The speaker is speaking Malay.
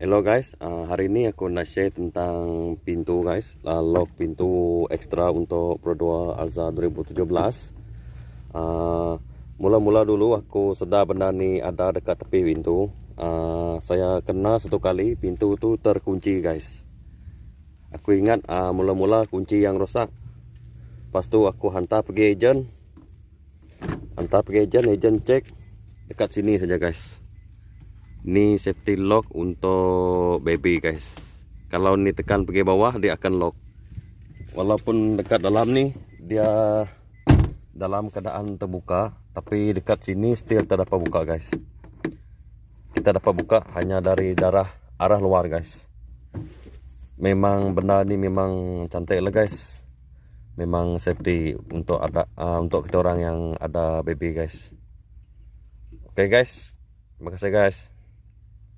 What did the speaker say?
Hello guys, hari ini aku nak share tentang pintu guys, lock pintu ekstra untuk Pro 2 Alza 2017. Mula-mula dulu aku sedar benda ni ada dekat tepi pintu. Saya kena satu kali pintu tu terkunci guys. Aku ingat mula-mula kunci yang rosak. Lepas tu aku hantar pergi ejen. Ejen cek dekat sini saja guys. Ini safety lock untuk baby guys. Kalau ni tekan pergi bawah dia akan lock. Walaupun dekat dalam ni dia dalam keadaan terbuka, tapi dekat sini still tak dapat buka guys. Kita dapat buka hanya dari arah luar guys. Memang benda ni memang cantik lah guys. Memang safety untuk untuk kita orang yang ada baby guys. Oke guys, terima kasih guys.